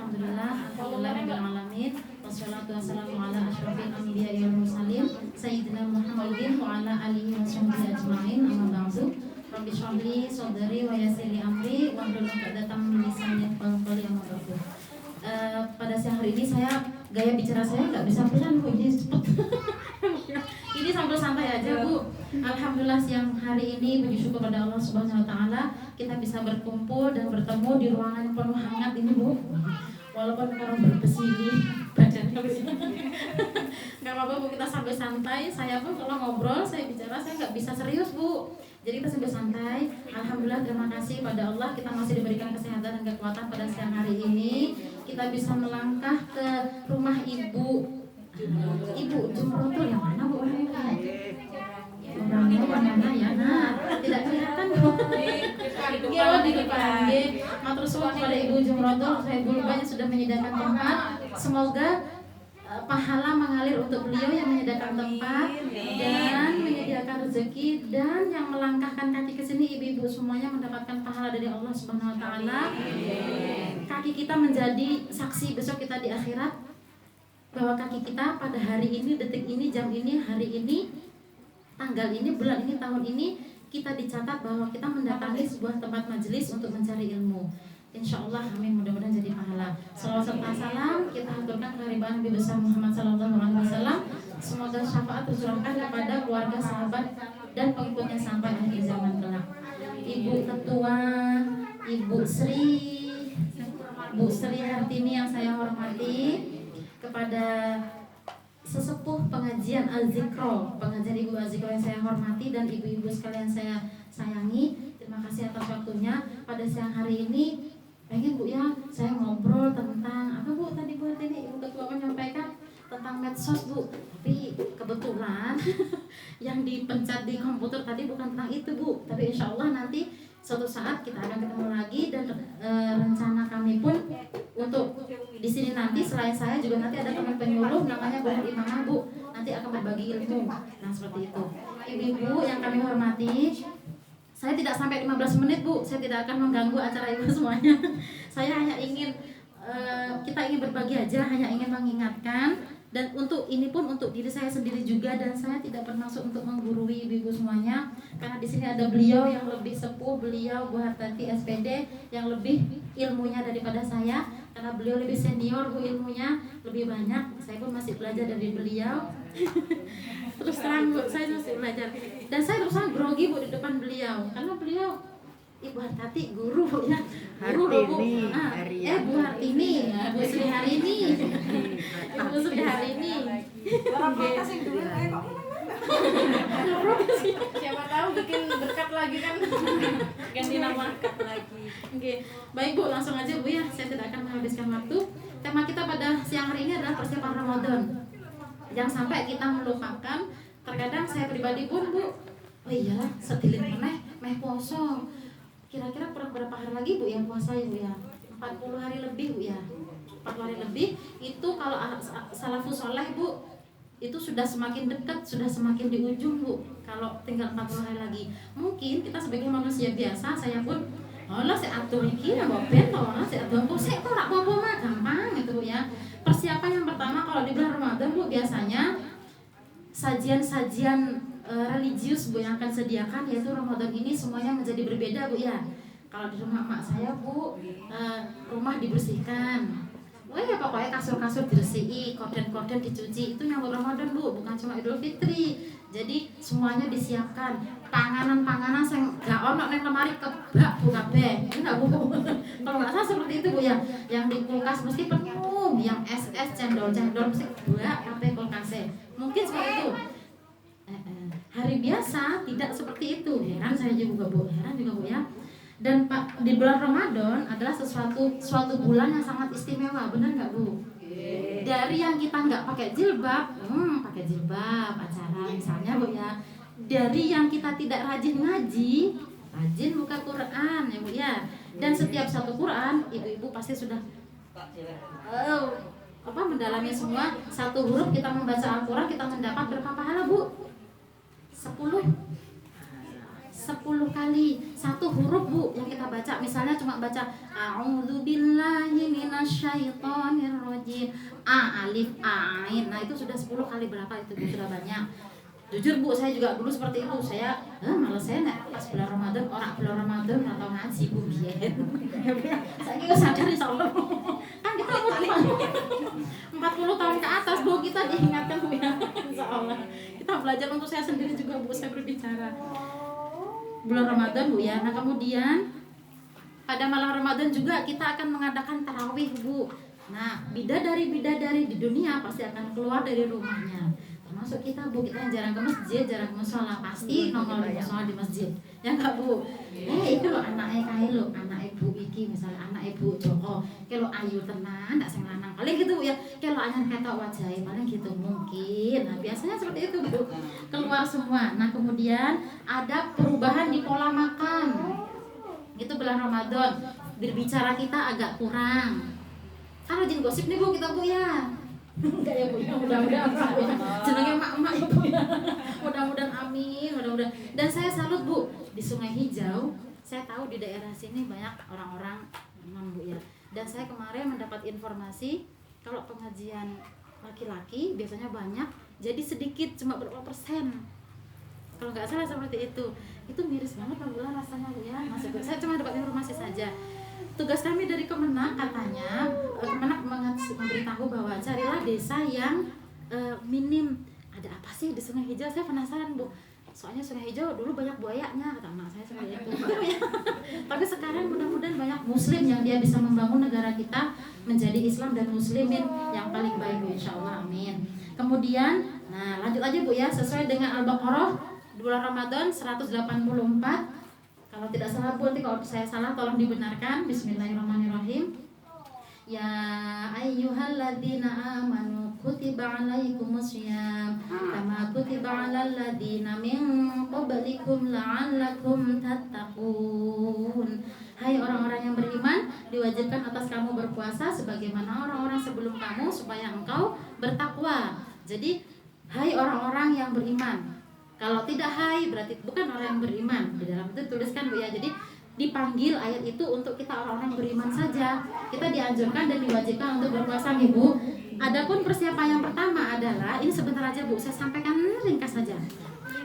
Alhamdulillahirabbil alamin. Wassalatu wassalamu ala asyrofil anbiya'i wal mursalin sayyidina Muhammadin wa ala alihi washabbihi ajmain. Amma ba'du. Rabbi shrah li sadri wa yassir li amri wahlul 'uqdatam min lisani yafqahu qawli. Amma ba'du. Pada siang hari ini gaya bicara saya nggak bisa pelan Bu, ini cepet. Ini sambil santai aja Bu. Alhamdulillah siang hari ini puji syukur pada Allah Subhanahu wa taala kita bisa berkumpul dan bertemu di ruangan yang penuh hangat ini Bu. Walaupun orang berbesili badannya nggak apa-apa Bu, kita sambil santai. Saya pun kalau ngobrol, saya bicara, saya nggak bisa serius Bu. Jadi kita sambil santai. Alhamdulillah, terima kasih pada Allah kita masih diberikan kesehatan dan kekuatan pada siang hari ini. Kita bisa melangkah ke rumah Ibu Jumrotul yang mana Bu? Orangnya mana ya? Nah, tidak kelihatan Bu. Iya di depan. Matur suwun kepada Ibu Jumrotul, saya banyak sudah menyediakan tempat. Semoga pahala mengalir untuk beliau yang menyediakan tempat dan menyediakan rezeki, dan yang melangkahkan kaki ke sini ibu-ibu semuanya mendapatkan pahala dari Allah Subhanahu wa taala. Kaki kita menjadi saksi besok kita di akhirat bahwa kaki kita pada hari ini, detik ini, jam ini, hari ini, tanggal ini, bulan ini, tahun ini kita dicatat bahwa kita mendatangi sebuah tempat majelis untuk mencari ilmu. Insya Allah, amin, mudah-mudahan jadi pahala. Salawat serta salam kita haturkan kehadiran Nabi besar Muhammad SAW. Semoga syafaat tercurahkan kepada keluarga, sahabat, dan pengikutnya sampai akhir zaman kelak. Ibu Ketua, Ibu Sri Hartini yang saya hormati, kepada sesepuh pengajian Al-Zikro, pengajian Ibu Al-Zikro yang saya hormati, dan ibu-ibu sekalian saya sayangi, terima kasih atas waktunya. Pada siang hari ini pengen Bu ya, saya ngobrol tentang apa Bu tadi Bu ini Ibu Ketua menyampaikan tentang medsos Bu, tapi kebetulan yang dipencet di komputer tadi bukan tentang itu Bu, tapi insya Allah nanti suatu saat kita akan ketemu lagi, dan rencana kami pun untuk di sini nanti selain saya juga nanti ada teman penyuluh namanya Bu Imamah Bu, nanti akan berbagi ilmu. Nah seperti itu. Ibu-ibu yang kami hormati, saya tidak sampai 15 menit Bu, saya tidak akan mengganggu acara ibu semuanya. Saya hanya ingin kita ingin berbagi aja, hanya ingin mengingatkan, dan untuk ini pun untuk diri saya sendiri juga, dan saya tidak bermaksud untuk menggurui ibu-ibu semuanya, karena di sini ada beliau yang lebih sepuh, beliau Bu Hartati SPD yang lebih ilmunya daripada saya, karena beliau lebih senior Bu, ilmunya lebih banyak. Saya pun masih belajar dari beliau. Terus terang Bu, saya masih belajar, dan saya terus terang grogi Bu di depan beliau, karena beliau Ibu Hartati guru ya, guru Bu. Bu Hartini, Bu Sri Harini, Ibu Sri Harini. Siapa tahu bikin berkat lagi kan, ganti nama lagi. Oke, baik Bu, langsung aja Bu ya, saya tidak akan menghabiskan waktu. Tema kita pada siang hari ini adalah persiapan Ramadan. Jangan sampai kita melupakan. Terkadang saya pribadi pun Bu, oh iya, setilit meh poso. Kira-kira berapa hari lagi Bu yang puasa ya Bu ya? 40 hari lebih Bu ya. 40 hari lebih itu kalau salafus soleh Bu, itu sudah semakin dekat, sudah semakin di ujung Bu. Kalau tinggal 40 hari lagi, mungkin kita sebagai manusia biasa, saya pun saya atur iki ya mbok ben to, saya atur saya kok ora apa-apa mah gampang gitu Bu ya. Persiapan yang pertama kalau di bulan Ramadan Bu, biasanya sajian-sajian religius Bu yang akan sediakan, yaitu Ramadan ini semuanya menjadi berbeda Bu ya. Kalau di rumah mak saya Bu, rumah dibersihkan. Wah ya pokoknya kasur-kasur dibersihi, korden-korden dicuci, itu nyambut Ramadan Bu, bukan cuma Idul Fitri. Jadi semuanya disiapkan. Panganan-panganan yang gak ono nang lemari kebak Bu kabeh. Enggak Bu. Kalau enggak salah seperti itu Bu ya. Yang di kulkas mesti penuh, yang es cendol mesti kebak kabeh kulkasnya. Mungkin seperti itu. Hari biasa tidak seperti itu. Heran saya juga Bu, heran juga Bu ya. Dan Pak, di bulan Ramadan adalah suatu bulan yang sangat istimewa, benar nggak Bu? Dari yang kita nggak pakai jilbab acara misalnya Bu ya. Dari yang kita tidak rajin ngaji, rajin buka Quran ya Bu ya. Dan setiap satu Quran, ibu-ibu pasti sudah mendalami semua. Satu huruf kita membaca Al-Quran, kita mendapat berapa pahala Bu? 10 kali satu huruf Bu yang kita baca. Misalnya cuma baca a'udzubillahi minasyaitonirrajim. Alif ain. Nah, itu sudah 10 kali berapa itu Bu? Sudah banyak. Jujur Bu, saya juga dulu seperti itu. Saya malah saya pas bulan Ramadan, orang bulan Ramadan atau ngaji Bu biyen. Saya kira sadar insyaallah. Kan kita umur 40 tahun ke atas Bu, kita diingatkan Bu ya. Insyaallah. Kita belajar untuk saya sendiri juga Bu, saya berbicara. Bulan Ramadan Bu ya. Nah, kemudian pada malam Ramadan juga kita akan mengadakan tarawih Bu. Nah, bidadari di dunia pasti akan keluar dari rumahnya. Termasuk kita Bu, kita yang jarang ke masjid, jarang ke musola, pasti nongol di musola di masjid. Ya enggak Bu? Itu loh anaknya kae lho, anak ibu iki misalnya anak ibu Joko, kalau ayu tenan ndak sing lanang. Paling gitu Bu ya. Kalau anyar ketok wajahe paling gitu mungkin. Nah, biasanya seperti itu Bu. Keluar semua. Nah, kemudian ada perubahan di pola makan. Itu bulan Ramadan. Berbicara kita agak kurang. Kan rajin gosip nih Bu kita Bu ya. Enggak ya Bu, mudah-mudahan Bu ya. Jenenge emak-emak ya Bu ya. Mudah-mudahan amin, mudah-mudahan. Dan saya salut Bu, di Sungai Hijau, saya tahu di daerah sini banyak orang-orang non Bu ya. Dan saya kemarin mendapat informasi kalau pengajian laki-laki biasanya banyak, jadi sedikit cuma berapa persen. Kalau nggak salah seperti itu miris banget Bu rasanya Bu ya. Maksud saya cuma dapat informasi saja. Tugas kami dari Kemenak katanya, Kemenak memberitahu bahwa carilah desa yang minim. Ada apa sih di Sungai Hijau? Saya penasaran Bu. Soalnya Sungai Hijau dulu banyak buayanya, kata anak saya seperti itu. Tapi sekarang mudah-mudahan banyak Muslim yang dia bisa membangun negara kita menjadi Islam dan Muslimin yang paling baik Bu, insya Allah, amin. Kemudian, nah lanjut aja Bu ya, sesuai dengan Al-Baqarah bulan Ramadan 184. Kalau tidak salah Bu, nanti kalau saya salah tolong dibenarkan. Bismillahirrahmanirrahim. Ya ayyuhalladzina amanu kutiba alaikumussyam kama kutiba alal ladzina min qablikum la'allakum tattaqun. Hai orang-orang yang beriman, diwajibkan atas kamu berpuasa sebagaimana orang-orang sebelum kamu supaya engkau bertakwa. Jadi hai orang-orang yang beriman. Kalau tidak hai berarti bukan orang yang beriman. Di dalam itu tuliskan Bu ya. Jadi dipanggil ayat itu untuk kita orang-orang beriman saja. Kita dianjurkan dan diwajibkan untuk berpuasa nih Bu. Adapun persiapan yang pertama adalah, ini sebentar aja Bu, saya sampaikan ringkas saja.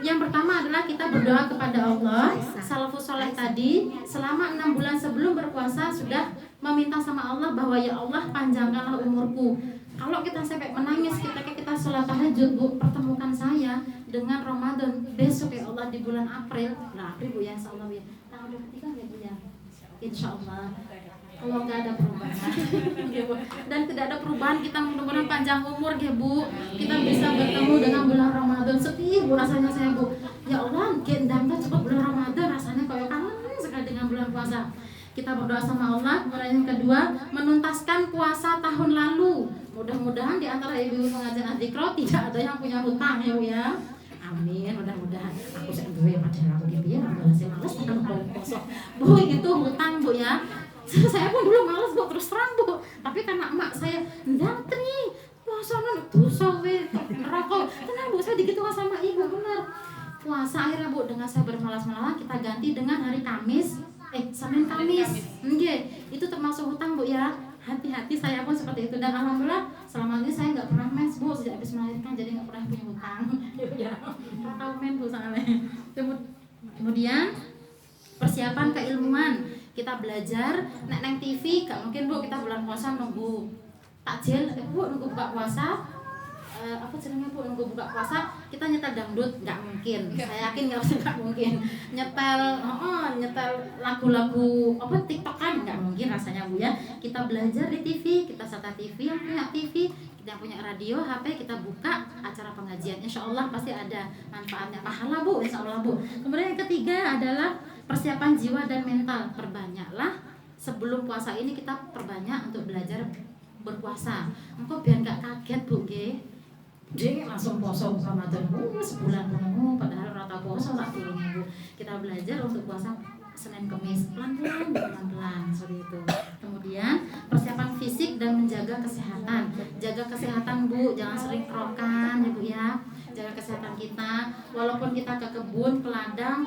Yang pertama adalah kita berdoa kepada Allah. Salafus saleh tadi selama 6 bulan sebelum berpuasa sudah meminta sama Allah bahwa ya Allah panjangkanlah umurku. Kalau kita sampai menangis kita sholat tahajud Bu, pertemukan saya dengan Ramadan besok ya Allah di bulan April. Nah, April Bu ya, insyaallah ya. Tanggal 23 ya Bu ya. Insyaallah. Kalau nggak ada perubahan dan tidak ada perubahan, kita mudah-mudahan panjang umur ya Bu. Kita bisa bertemu dengan bulan Ramadan. Sedih Bu rasanya saya Bu. Ya Allah, gendangnya cepat bulan Ramadan, rasanya kayak kangen sekali dengan bulan puasa. Kita berdoa sama Allah. Kemudian yang kedua, menuntaskan puasa tahun lalu. Mudah-mudahan di antara ibu pengajian Adzikro tidak ada yang punya hutang ya Bu ya. Amin, mudah-mudahan. Aku saya duwe padahal aku gitu ya, balasnya males tekan kosong. Bu, itu hutang Bu ya. Saya pun dulu males Bu, terus terang Bu. Tapi karena emak saya ndang tri, puasa nang dosa we, neraka. Tenang Bu, saya digitukan sama ibu benar. Puasa akhirnya Bu, dengan saya bermalas-malasan kita ganti dengan hari Kamis. Senin Kamis. Nggih, itu termasuk hutang Bu ya. Hati-hati, saya pun seperti itu. Dan alhamdulillah selama ini saya nggak pernah mes Bu, sejak habis melahirkan, jadi nggak pernah punya hutang. Ya, tahu men Bu soalnya. Kemudian persiapan keilmuan. Kita belajar neng TV, gak mungkin Bu kita bulan puasa nunggu takjil, Bu nunggu buka puasa. Apa jenenge Bu nunggu buka puasa kita nyetel dangdut, nggak mungkin. Saya yakin nggak mungkin. Nyetel lagu-lagu apa TikTokan nggak mungkin rasanya Bu ya. Kita belajar di TV, kita serta TV yang punya TV, kita punya radio, HP, kita buka acara pengajian. Insya Allah pasti ada manfaatnya, pahala Bu, insya Allah Bu. Kemudian yang ketiga adalah persiapan jiwa dan mental. Perbanyaklah sebelum puasa ini, kita perbanyak untuk belajar berpuasa. Engkau biar nggak kaget Bu, dia langsung poso Ramadan sebulan penuh, padahal rata puasa tak turun Bu. Kita belajar untuk puasa Senin Kamis pelan-pelan seperti itu. Kemudian persiapan fisik dan menjaga kesehatan. Jaga kesehatan Bu, jangan sering kerokan ya Bu ya. Jaga kesehatan kita, walaupun kita ke kebun, ke ladang,